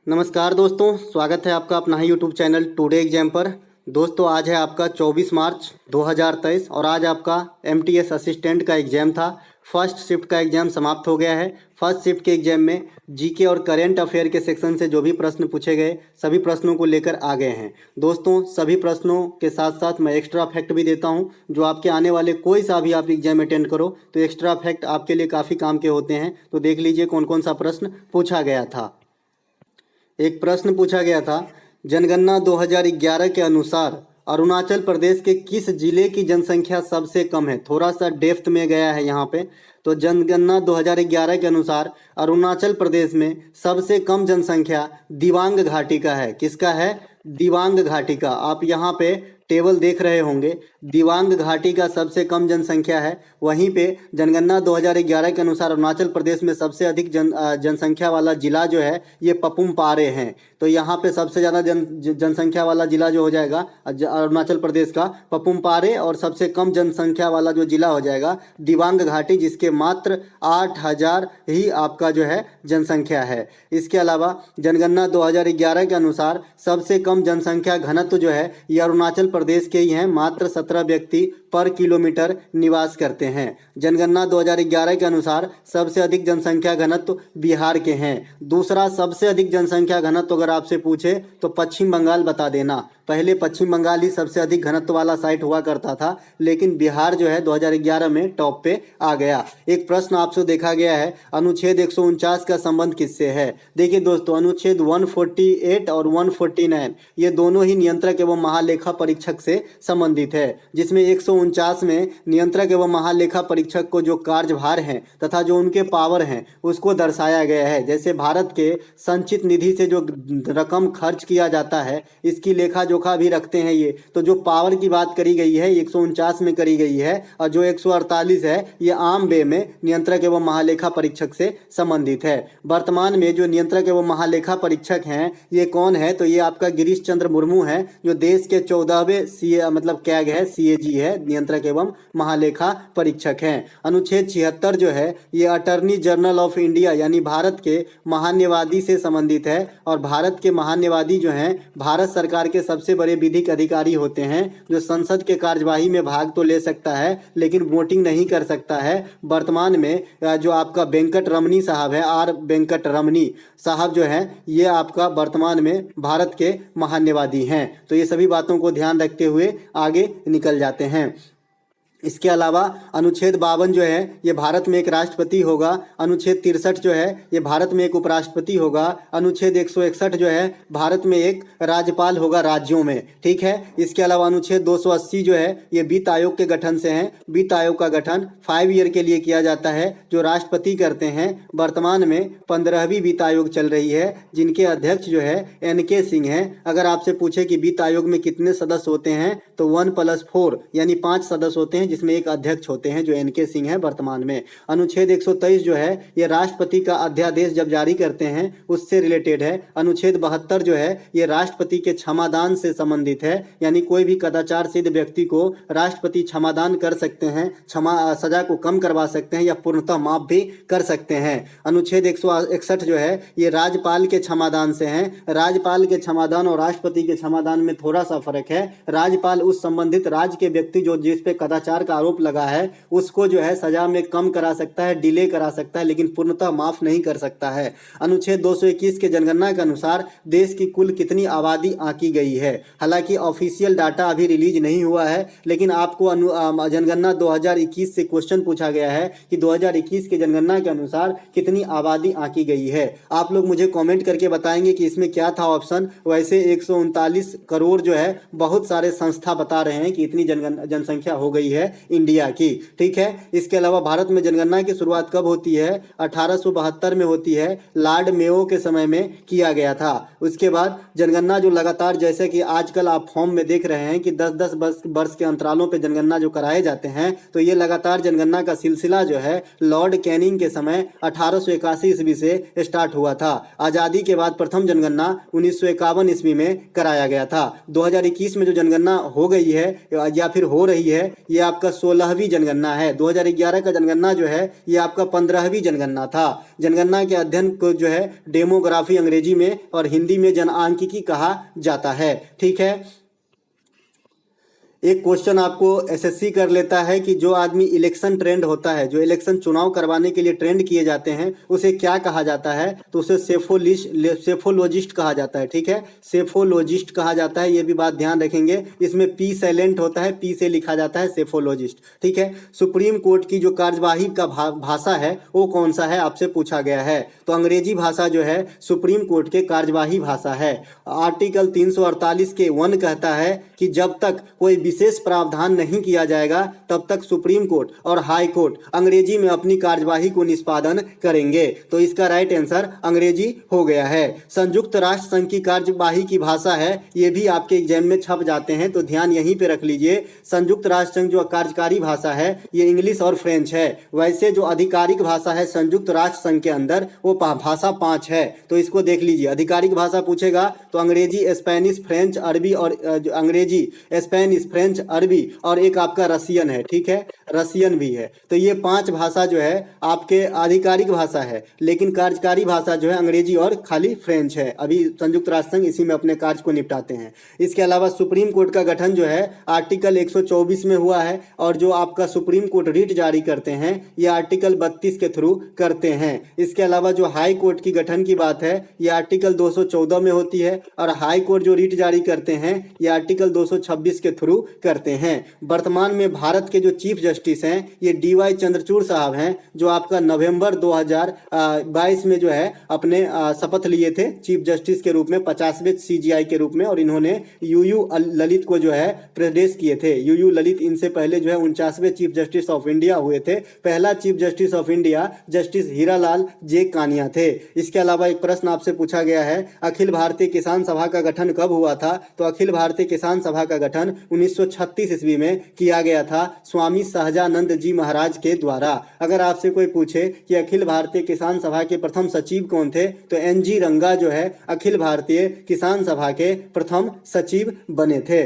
नमस्कार दोस्तों, स्वागत है आपका अपना ही यूट्यूब चैनल टुडे एग्जाम पर। दोस्तों आज है आपका 24 मार्च 2023 और आज आपका एमटीएस असिस्टेंट का एग्ज़ाम था। फर्स्ट शिफ्ट का एग्ज़ाम समाप्त हो गया है। फर्स्ट शिफ्ट के एग्ज़ाम में जीके और करेंट अफेयर के सेक्शन से जो भी प्रश्न पूछे गए सभी प्रश्नों को लेकर आ गए हैं। दोस्तों सभी प्रश्नों के साथ साथ मैं एक्स्ट्रा फैक्ट भी देता हूं, जो आपके आने वाले कोई सा भी आप एग्जाम अटेंड करो तो एक्स्ट्रा फैक्ट आपके लिए काफ़ी काम के होते हैं। तो देख लीजिए कौन कौन सा प्रश्न पूछा गया था। एक प्रश्न पूछा गया था, जनगणना 2011 के अनुसार अरुणाचल प्रदेश के किस जिले की जनसंख्या सबसे कम है। थोड़ा सा डेप्थ में गया है यहाँ पे। तो जनगणना 2011 के अनुसार अरुणाचल प्रदेश में सबसे कम जनसंख्या दिबांग घाटी का है। किसका है? दिबांग घाटी का। आप यहाँ पे टेबल देख रहे होंगे, दिबांग घाटी का सबसे कम जनसंख्या है। वहीं पे जनगणना 2011 के अनुसार अरुणाचल प्रदेश में सबसे अधिक जनसंख्या वाला जिला जो है ये पपुम पारे हैं। तो यहाँ पे सबसे ज़्यादा जनसंख्या वाला जिला जो हो जाएगा अरुणाचल प्रदेश का पपुम पारे, और सबसे कम जनसंख्या वाला जो जिला हो जाएगा दिबांग घाटी, जिसके मात्र 8,000 ही आपका जो है जनसंख्या है। इसके अलावा जनगणना 2011 के अनुसार सबसे कम जनसंख्या घनत्व जो है ये अरुणाचल प्रदेश के ही हैं। मात्र 17 व्यक्ति पर किलोमीटर निवास करते हैं। जनगणना 2011 के अनुसार सबसे अधिक जनसंख्या घनत्व बिहार के हैं। दूसरा सबसे अधिक जनसंख्या घनत्व अगर आपसे पूछे तो पश्चिम बंगाल बता देना। पहले पश्चिम बंगाल ही सबसे अधिक घनत्व वाला साइट हुआ करता था, लेकिन बिहार जो है 2011 में टॉप पे आ गया। एक प्रश्न आपसे देखा गया है, अनुच्छेद 149 का संबंध किससे है। देखिए दोस्तों, अनुच्छेद 148 और 149 ये दोनों ही नियंत्रक एवं महालेखा परीक्षक से संबंधित है। जिसमें 149 में नियंत्रक एवं महालेखा परीक्षक को जो कार्यभार हैं तथा जो उनके पावर हैं उसको दर्शाया गया है। जैसे भारत के संचित निधि से जो रकम खर्च किया जाता है इसकी लेखा जोखा भी रखते हैं ये। तो जो पावर की बात करी गई है 149 में करी गई है, और जो 148 है ये आम वे में नियंत्रक एवं महालेखा परीक्षक से संबंधित है। वर्तमान में जो नियंत्रक एवं महालेखा परीक्षक हैं ये कौन है? तो ये आपका गिरीश चंद्र मुर्मू है, जो देश के 14वें मतलब कैग है, सीएजी है, नियंत्रक एवं महालेखा परीक्षक हैं। अनुच्छेद 76 जो है ये अटर्नी जनरल ऑफ इंडिया यानी भारत के महान्यवादी से संबंधित है। और भारत के महान्यवादी जो हैं भारत सरकार के सबसे बड़े विधिक अधिकारी होते हैं, जो संसद के कार्यवाही में भाग तो ले सकता है लेकिन वोटिंग नहीं कर सकता है। वर्तमान में जो आपका वेंकट रमनी साहब है, आर वेंकट रमनी साहब जो है ये आपका वर्तमान में भारत के महान्यवादी हैं। तो ये सभी बातों को ध्यान रखते हुए आगे निकल जाते हैं। इसके अलावा अनुच्छेद 52 जो है ये भारत में एक राष्ट्रपति होगा। अनुच्छेद 63 जो है ये भारत में एक उपराष्ट्रपति होगा। अनुच्छेद 161 जो है भारत में एक राज्यपाल होगा राज्यों में, ठीक है। इसके अलावा अनुच्छेद 280 जो है ये वित्त आयोग के गठन से है। वित्त आयोग का गठन 5 ईयर के लिए किया जाता है, जो राष्ट्रपति करते हैं। वर्तमान में 15वीं वित्त आयोग चल रही है, जिनके अध्यक्ष जो है NK सिंह हैं। अगर आपसे पूछे कि वित्त आयोग में कितने सदस्य होते हैं तो 1+4 यानी 5 सदस्य होते हैं, जिसमें एक अध्यक्ष होते हैं जो NK सिंह है वर्तमान में। अनुच्छेद 123 जो है ये राष्ट्रपति का अध्यादेश जब जारी करते हैं उससे रिलेटेड है। अनुच्छेद 72 जो है ये राष्ट्रपति के क्षमादान से संबंधित है, यानी कोई भी कदाचार सिद्ध व्यक्ति को राष्ट्रपति क्षमादान कर सकते हैं, सजा को कम करवा सकते हैं या पूर्णतः माफ भी कर सकते हैं। अनुच्छेद 161 जो है ये राज्यपाल के क्षमादान से है। राज्यपाल के क्षमादान और राष्ट्रपति के क्षमादान में थोड़ा सा फर्क है। राज्यपाल उस संबंधित राज्य के व्यक्ति जो जिस पे कदाचार का आरोप लगा है उसको जो है सजा में कम करा सकता है, डिले करा सकता है, लेकिन पूर्णतः माफ नहीं कर सकता है। अनुच्छेद 221 के जनगणना के अनुसार देश की कुल कितनी आबादी आंकी गई है। हालांकि ऑफिशियल डाटा अभी रिलीज नहीं हुआ है, लेकिन आपको जनगणना 2021 से क्वेश्चन पूछा गया है कि 2021 के जनगणना के अनुसार कितनी आबादी आंकी गई है। आप लोग मुझे कॉमेंट करके बताएंगे कि इसमें क्या था ऑप्शन। वैसे 139 करोड़ जो है बहुत सारे संस्था बता रहे हैं कि इतनी जनसंख्या हो गई है इंडिया की, ठीक है। इसके अलावा भारत में जनगणना की शुरुआत कब होती है? 1872 में होती है, लॉर्ड मेयो के समय में किया गया था। उसके बाद जनगणना जो लगातार, जैसे कि आजकल आप फॉर्म में देख रहे हैं कि 10-10 वर्ष के अंतरालों पे जनगणना जो कराए जाते हैं, तो ये लगातार जनगणना का सिलसिला जो है लॉर्ड कैनिंग के समय 1881 ईस्वी से स्टार्ट हुआ था। आज़ादी के बाद प्रथम जनगणना 1951 ईस्वी में कराया गया था। 2021 में जो जनगणना हो गई है या फिर हो रही है ये आप आपका 16वीं जनगणना है। 2011 का जनगणना जो है ये आपका 15वीं जनगणना था। जनगणना के अध्ययन को जो है डेमोग्राफी अंग्रेजी में और हिंदी में जनआंकिकी कहा जाता है। ठीक है, एक क्वेश्चन आपको एसएससी कर लेता है कि जो आदमी इलेक्शन ट्रेंड होता है, जो इलेक्शन चुनाव करवाने के लिए ट्रेंड किए जाते हैं, उसे क्या कहा जाता है? तो उसे सेफोलॉजिस्ट कहा जाता है। ठीक है, सेफोलॉजिस्ट कहा जाता है, ये भी बात ध्यान रखेंगे। इसमें पी साइलेंट होता है, पी से लिखा जाता है सेफोलॉजिस्ट। ठीक है, सुप्रीम कोर्ट की जो कार्यवाही का भाषा है वो कौन सा है, आपसे पूछा गया है। तो अंग्रेजी भाषा जो है सुप्रीम कोर्ट के कार्यवाही भाषा है। आर्टिकल 348 के 1 कहता है कि जब तक कोई विशेष प्रावधान नहीं किया जाएगा तब तक सुप्रीम कोर्ट और हाई कोर्ट अंग्रेजी में अपनी कार्यवाही को निष्पादन करेंगे। तो इसका राइट आंसर अंग्रेजी हो गया है। संयुक्त राष्ट्र संघ की कार्यवाही की भाषा है, ये भी आपके एग्जाम में छप जाते हैं, तो ध्यान यहीं पे रख लीजिए। संयुक्त राष्ट्र संघ जो कार्यकारी भाषा है ये इंग्लिश और फ्रेंच है। वैसे जो आधिकारिक भाषा है संयुक्त राष्ट्र संघ के अंदर वो भाषा 5 है, तो इसको देख लीजिए। आधिकारिक भाषा पूछेगा तो अंग्रेजी, स्पेनिश, फ्रेंच, अरबी और अंग्रेजी, स्पेनिश, फ्रेंच, अरबी और एक आपका रसियन है। ठीक है, रसियन भी है। तो ये 5 भाषा जो है आपके आधिकारिक भाषा है, लेकिन कार्यकारी भाषा जो है अंग्रेजी और खाली फ्रेंच है। अभी संयुक्त राष्ट्र संघ इसी में अपने कार्य को निपटाते हैं। इसके अलावा सुप्रीम कोर्ट का गठन जो है आर्टिकल 124 में हुआ है, और जो आपका सुप्रीम कोर्ट रिट जारी करते हैं ये आर्टिकल 32 के थ्रू करते हैं। इसके अलावा जो हाई कोर्ट की गठन की बात है ये आर्टिकल 214 में होती है, और हाई कोर्ट जो रिट जारी करते हैं ये आर्टिकल 226 के थ्रू करते हैं। वर्तमान में भारत के जो चीफ जस्टिस हैं ये DY चंद्रचूड़ साहब हैं, जो आपका नवंबर 2022 में जो है अपने शपथ लिए थे चीफ जस्टिस के रूप में, 50वें CJI के रूप में, और इन्होंने UU ललित को जो है प्रदेश किए थे। UU ललित इनसे पहले जो है 49वें चीफ जस्टिस ऑफ इंडिया हुए थे। पहला chief justice of India justice Hiralal J Kania थे। इसके अलावा एक प्रश्न आपसे पूछा गया है, अखिल भारतीय किसान सभा का गठन कब हुआ था? तो अखिल भारतीय किसान सभा का गठन 1936 ईस्वी में किया गया था स्वामी सहजानंद जी महाराज के द्वारा। अगर आपसे कोई पूछे कि अखिल भारतीय किसान सभा के प्रथम सचिव कौन थे, तो NG रंगा जो है अखिल भारतीय किसान सभा के प्रथम सचिव बने थे।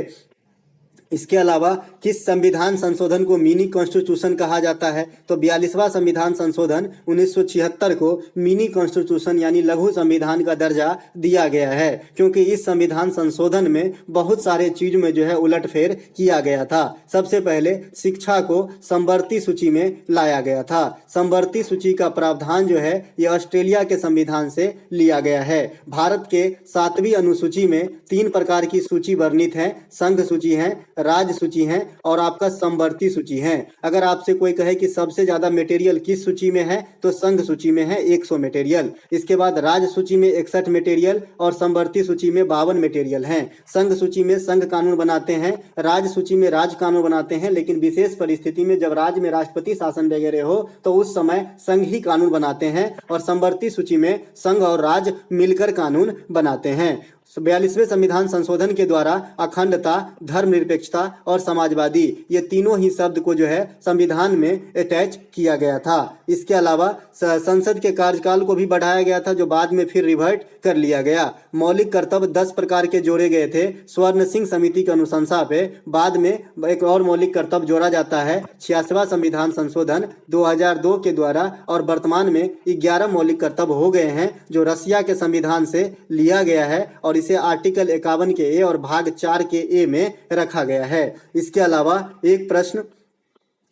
इसके अलावा किस संविधान संशोधन को मिनी कॉन्स्टिट्यूशन कहा जाता है? तो 42वां संविधान संशोधन 1976 को मिनी कॉन्स्टिट्यूशन यानी लघु संविधान का दर्जा दिया गया है, क्योंकि इस संविधान संशोधन में बहुत सारे चीज में जो है उलटफेर किया गया था। सबसे पहले शिक्षा को समवर्ती सूची में लाया गया था। समवर्ती सूची का प्रावधान जो है ये ऑस्ट्रेलिया के संविधान से लिया गया है। भारत के 7वीं अनुसूची में 3 प्रकार की सूची वर्णित है, संघ सूची है, राज्य सूची है और आपका समवर्ती सूची है। अगर आपसे कोई कहे कि सबसे ज्यादा मटेरियल किस सूची में है, तो संघ सूची में है 100 मटेरियल। इसके बाद राज्य सूची में 61 मटेरियल और समवर्ती सूची में 52 मटेरियल हैं। संघ सूची में संघ कानून बनाते हैं, राज्य सूची में राज्य कानून बनाते हैं, लेकिन विशेष परिस्थिति में जब राज्य में राष्ट्रपति शासन वगैरह हो तो उस समय संघ ही कानून बनाते हैं, और समवर्ती सूची में संघ और राज्य मिलकर कानून बनाते हैं। 42वें संविधान संशोधन के द्वारा अखंडता, धर्मनिरपेक्षता और समाजवादी ये तीनों ही शब्द को जो है संविधान में अटैच किया गया था। इसके अलावा संसद के कार्यकाल को भी बढ़ाया गया था, जो बाद में फिर रिवर्ट कर लिया गया। मौलिक कर्तव्य 10 प्रकार के जोड़े गए थे स्वर्ण सिंह समिति की अनुशंसा पे। बाद में एक और मौलिक कर्तव्य जोड़ा जाता है 86वां संविधान संशोधन 2002 के द्वारा, और वर्तमान में 11 मौलिक कर्तव्य हो गए हैं जो रसिया के संविधान से लिया गया है, और इसे आर्टिकल 51 के ए और भाग 4 के ए में रखा गया है। इसके अलावा एक प्रश्न,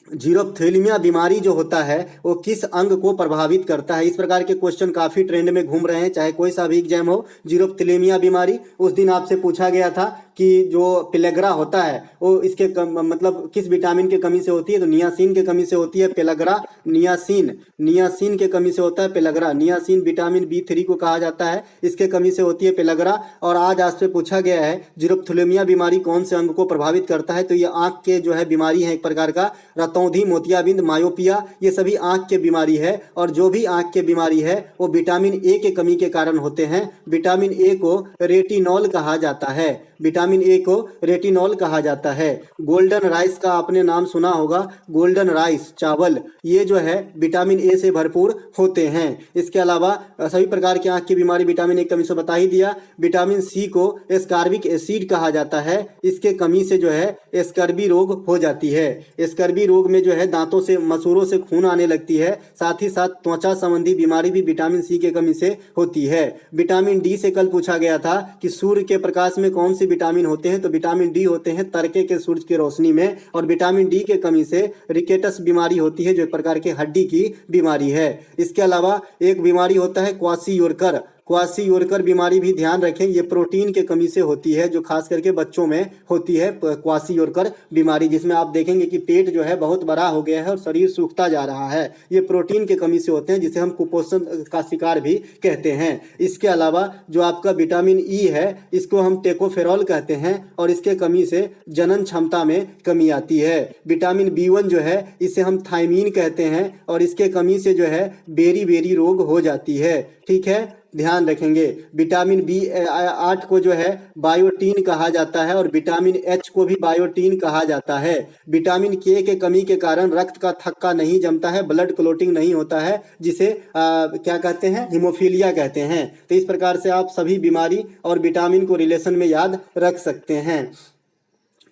जीरोप्थेलिमिया बीमारी जो होता है वो किस अंग को प्रभावित करता है? इस प्रकार के क्वेश्चन काफी ट्रेंड में घूम रहे हैं, चाहे कोई सा भी एग्जाम हो। जीरोप्थेलिमिया बीमारी उस दिन आपसे पूछा गया था कि जो पेलेग्रा होता है वो इसके मतलब किस विटामिन के कमी से होती है? तो नियासिन के कमी से होती है पेलेग्रा। नियासिन के कमी से होता है पेलेग्रा। नियासिन विटामिन B3 को कहा जाता है, इसके कमी से होती है पेलेग्रा। और आज आपसे पूछा गया है जीरोप्थेलिमिया बीमारी कौन से अंग को प्रभावित करता है? तो ये आंख के जो है बीमारी है एक प्रकार का, रतौंधी, मोतियाबिंद, मायोपिया, ये सभी आंख के बीमारी है। और जो भी आंख के बीमारी है वो विटामिन A के कमी के कारण होते हैं। विटामिन A को रेटिनॉल कहा जाता है। विटामिन विटामिन ए को रेटिनॉल कहा जाता है। गोल्डन राइस का आपने नाम सुना होगा, गोल्डन राइस चावल, ये जो है विटामिन ए से भरपूर होते हैं। इसके अलावा सभी प्रकार की आंख की बीमारी विटामिन ए की कमी से बता ही दिया। विटामिन सी को एस्कॉर्बिक एसिड कहा जाता है, इसके कमी से जो है एस्कर्बी रोग हो जाती है। एस्कर्बी रोग में जो है दांतों से मसूड़ों से खून आने लगती है, साथ ही साथ त्वचा संबंधी बीमारी भी विटामिन सी के कमी से होती है। विटामिन डी से कल पूछा गया था कि सूर्य के प्रकाश में कौन से विटामिन होते हैं, तो विटामिन डी होते हैं तड़के के सूरज की रोशनी में, और विटामिन डी के कमी से रिकेटस बीमारी होती है जो एक प्रकार की हड्डी की बीमारी है। इसके अलावा एक बीमारी होता है क्वासियोरकर। क्वासियोरकर बीमारी भी ध्यान रखें, ये प्रोटीन के कमी से होती है, जो खास करके बच्चों में होती है क्वासियोरकर बीमारी, जिसमें आप देखेंगे कि पेट जो है बहुत बड़ा हो गया है और शरीर सूखता जा रहा है। ये प्रोटीन के कमी से होते हैं, जिसे हम कुपोषण का शिकार भी कहते हैं। इसके अलावा जो आपका विटामिन ई है, इसको हम टेकोफेरॉल कहते हैं, और इसके कमी से जनन क्षमता में कमी आती है। विटामिन बी1 जो है, इसे हम थायमीन कहते हैं, और इसके कमी से जो है बेरी बेरी रोग हो जाती है। ठीक है, ध्यान रखेंगे। विटामिन बी8 को जो है बायोटीन कहा जाता है, और विटामिन एच को भी बायोटीन कहा जाता है। विटामिन के कमी के कारण रक्त का थक्का नहीं जमता है, ब्लड क्लोटिंग नहीं होता है, जिसे क्या कहते हैं, हीमोफीलिया कहते हैं। तो इस प्रकार से आप सभी बीमारी और विटामिन को रिलेशन में याद रख सकते हैं।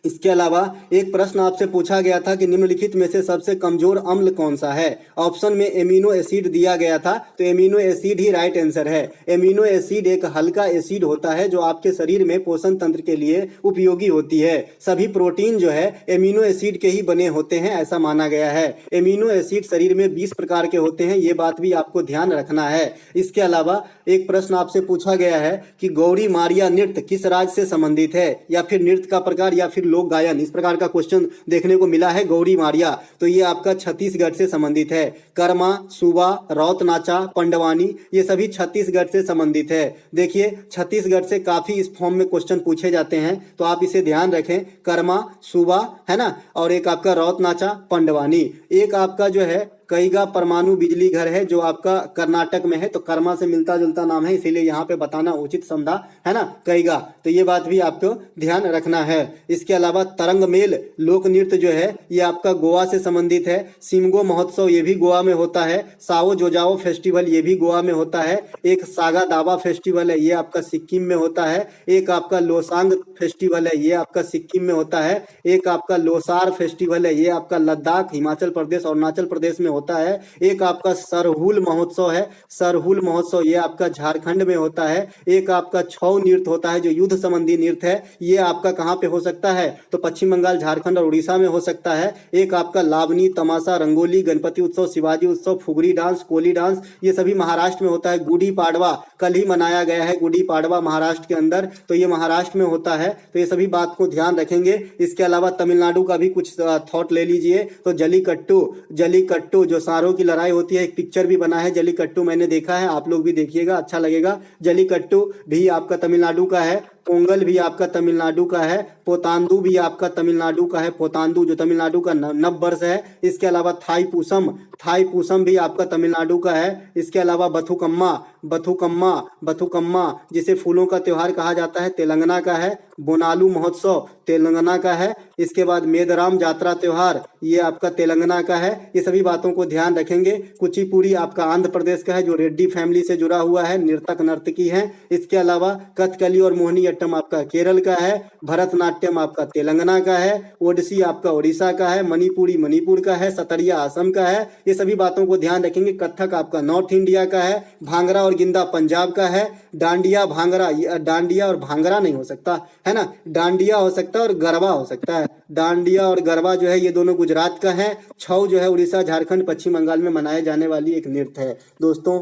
इसके अलावा एक प्रश्न आपसे पूछा गया था कि निम्नलिखित में से सबसे कमजोर अम्ल कौन सा है। ऑप्शन में एमिनो एसिड दिया गया था, तो एमिनो एसिड ही राइट आंसर है। एमिनो एसिड एक हल्का एसिड होता है जो आपके शरीर में पोषण तंत्र के लिए उपयोगी होती है। सभी प्रोटीन जो है एमिनो एसिड के ही बने होते हैं, ऐसा माना गया है। एमिनो एसिड शरीर में 20 प्रकार के होते हैं, ये बात भी आपको ध्यान रखना है। इसके अलावा एक प्रश्न आपसे पूछा गया है कि गौरी मारिया नृत्य किस राज्य से संबंधित है, या फिर नृत्य का प्रकार, या फिर लोक गायन, इस प्रकार का क्वेश्चन देखने को मिला है। गौरी मारिया, तो ये आपका छत्तीसगढ़ से संबंधित है। कर्मा, सुबा, रौत नाचा, पंडवानी, ये सभी छत्तीसगढ़ से संबंधित है। देखिए छत्तीसगढ़ से काफी इस फॉर्म में क्वेश्चन पूछे जाते हैं, तो आप इसे ध्यान रखें। कर्मा, सुबा है ना, और एक आपका रौत नाचा, पंडवानी। एक आपका जो है कईगा परमाणु बिजली घर है, जो आपका कर्नाटक में है, तो कर्मा से मिलता जुलता नाम है, इसीलिए यहाँ पे बताना उचित समझा है ना, कईगा। तो ये बात भी आपको ध्यान रखना है। इसके अलावा तरंग मेल लोक नृत्य जो है, ये आपका गोवा से संबंधित है। सिमगो महोत्सव ये भी गोवा में होता है। साओ जोजाओ फेस्टिवल ये भी गोवा में होता है। एक सागा दावा फेस्टिवल है, ये आपका सिक्किम में होता है। एक आपका लोसांग फेस्टिवल है, ये आपका सिक्किम में होता है। एक आपका लोसार फेस्टिवल है, ये आपका लद्दाख, हिमाचल प्रदेश और अरुणाचल प्रदेश में होता है। एक आपका सरहुल महोत्सव है, सरहुल महोत्सव ये आपका झारखंड में होता है। एक आपका छऊ नृत्य होता है जो युद्ध संबंधी नृत्य है, ये आपका कहाँ पे हो सकता है, तो पश्चिम बंगाल, झारखंड और उड़ीसा में हो सकता है। एक आपका लावनी, तमाशा, रंगोली, गणपति उत्सव, शिवाजी उत्सव, फुगड़ी डांस, कोली डांस, ये सभी महाराष्ट्र में होता है। गुड़ी पाड़वा कल ही मनाया गया है, गुड़ी पाड़वा महाराष्ट्र के अंदर, तो ये महाराष्ट्र में होता है। तो ये सभी बात को ध्यान रखेंगे। इसके अलावा तमिलनाडु का भी कुछ थॉट ले लीजिए, तो जलीकट्टू, जलीकट्टू जो सांरों की लड़ाई होती है, एक पिक्चर भी बना है जलीकट्टू, मैंने देखा है, आप लोग भी देखिएगा, अच्छा लगेगा। जलीकट्टू भी आपका तमिलनाडु का है। पोंगल भी आपका तमिलनाडु का है। पोतांदू भी आपका तमिलनाडु का है, पोतांदू जो तमिलनाडु का नव वर्ष है। इसके अलावा थाईपूसम, थाईपूसम भी आपका तमिलनाडु का है। इसके अलावा बथुकम्मा, बथुकम्मा, बथुकम्मा जिसे फूलों का त्योहार कहा जाता है, तेलंगाना का है। बोनालू महोत्सव तेलंगाना का है। इसके बाद मेदराम जात्रा त्योहार ये आपका तेलंगाना का है। ये सभी बातों को ध्यान रखेंगे। कुचिपुड़ी आपका आंध्र प्रदेश का है, जो रेड्डी फैमिली से जुड़ा हुआ है, नर्तक नर्तकी है। इसके अलावा कथकली और मोहिनीअट्टम आपका केरल का है। भरतनाट्यम आपका तेलंगाना का है। ओडिसी आपका उड़ीसा का है। मणिपुरी मणिपुर का है। सतरिया असम का है। ये सभी बातों को ध्यान रखेंगे। कथक आपका नॉर्थ इंडिया का है। भांगड़ा और गिंदा पंजाब का है। डांडिया भांगड़ा, डांडिया और भांगड़ा नहीं हो सकता है ना, डांडिया हो सकता है और गरबा हो सकता है। डांडिया और गरबा जो है ये दोनों गुजरात का है। छऊ जो है उड़ीसा, झारखंड, पश्चिम बंगाल में मनाए जाने वाली एक नृत्य है। दोस्तों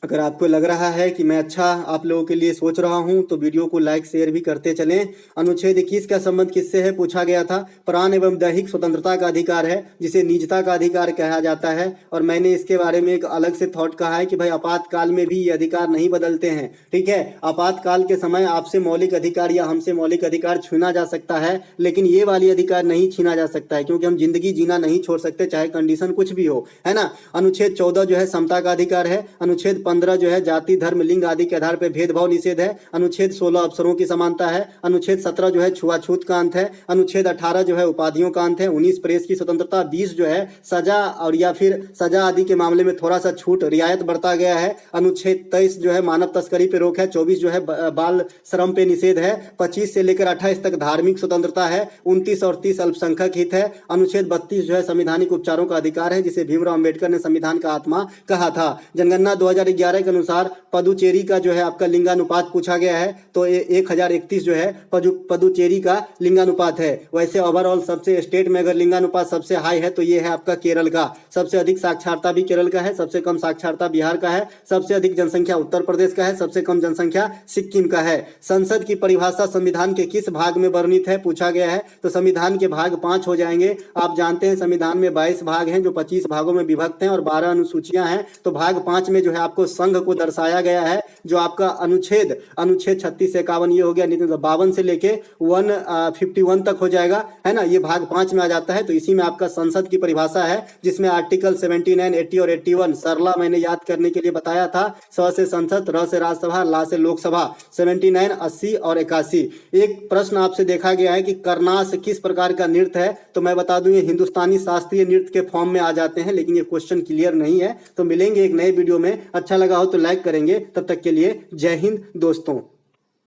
अगर आपको लग रहा है कि मैं अच्छा आप लोगों के लिए सोच रहा हूं तो वीडियो को लाइक शेयर भी करते चलें। अनुच्छेद 21 का संबंध किससे है पूछा गया था। प्राण एवं दैहिक स्वतंत्रता का अधिकार है, जिसे निजता का अधिकार कहा जाता है। और मैंने इसके बारे में एक अलग से थॉट कहा है कि भाई आपातकाल में भी ये अधिकार नहीं बदलते हैं। ठीक है, आपातकाल के समय आपसे मौलिक अधिकार या हमसे मौलिक अधिकार छीना जा सकता है, लेकिन ये वाली अधिकार नहीं छीना जा सकता है, क्योंकि हम जिंदगी जीना नहीं छोड़ सकते, चाहे कंडीशन कुछ भी हो, है ना। अनुच्छेद 14 जो है समता का अधिकार है। अनुच्छेद 15 जो है जाति धर्म लिंग आदि के आधार पर भेदभाव निषेध है। अनुच्छेद 16 अवसरों की समानता है। अनुच्छेद 17 जो है छुआछूत का अंत है। अनुच्छेद 18 जो है उपाधियों का अंत है। 19 प्रेस की स्वतंत्रता। 20 जो है सजा और या फिर सजा आदि के मामले में थोड़ा सा छूट रियायत बरता गया है। अनुच्छेद 23 जो है मानव तस्करी पे रोक है। 24 जो है बाल श्रम पे निषेध है। 25 से लेकर 28 तक धार्मिक स्वतंत्रता है। 29 और 30 अल्पसंख्यक हित है। अनुच्छेद 32 जो है संवैधानिक उपचारों का अधिकार है, जिसे भीमराव अंबेडकर ने संविधान का आत्मा कहा था। जनगणना 2011 के अनुसार पदुचेरी का जो है आपका लिंगानुपात पूछा गया है, तो 1031 जो है पदुचेरी का लिंगानुपात है। वैसे ओवरऑल सबसे स्टेट में अगर लिंगानुपात सबसे हाई है तो ये है आपका केरल का। सबसे अधिक साक्षरता भी केरल का है, सबसे कम साक्षरता बिहार का है, सबसे अधिक जनसंख्या उत्तर प्रदेश का है, सबसे कम जनसंख्या सिक्किम का है। संसद की परिभाषा संविधान के किस भाग में वर्णित है पूछा गया है, तो संविधान के भाग 5 हो जाएंगे। आप जानते हैं संविधान में 22 भाग हैं जो 25 भागों में विभक्त हैं और 12 अनुसूचियां हैं। तो भाग 5 में जो है आपको संघ को दर्शाया गया है। जो आपका अनुच्छेद 36 से 51 ये हो गया, नहीं तो 52 से लेके 151 तक हो जाएगा, है ना। ये भाग 5 में आ जाता है। तो इसी में आपका संसद की परिभाषा है, जिसमें आर्टिकल 79, 80 और 81 सरला मैंने याद करने के लिए बताया था। स से संसद, र से राज्यसभा, ला से लोकसभा। 79, 80 और 81। एक प्रश्न आपसे देखा गया है कि करनास किस प्रकार का नृत्य है, तो मैं बता दूं ये हिंदुस्तानी शास्त्रीय नृत्य के फॉर्म में आ जाते हैं, लेकिन ये क्वेश्चन क्लियर नहीं है। तो मिलेंगे एक नए वीडियो में। अच्छा लगा हो तो लाइक करेंगे। तब तक के लिए जय हिंद दोस्तों।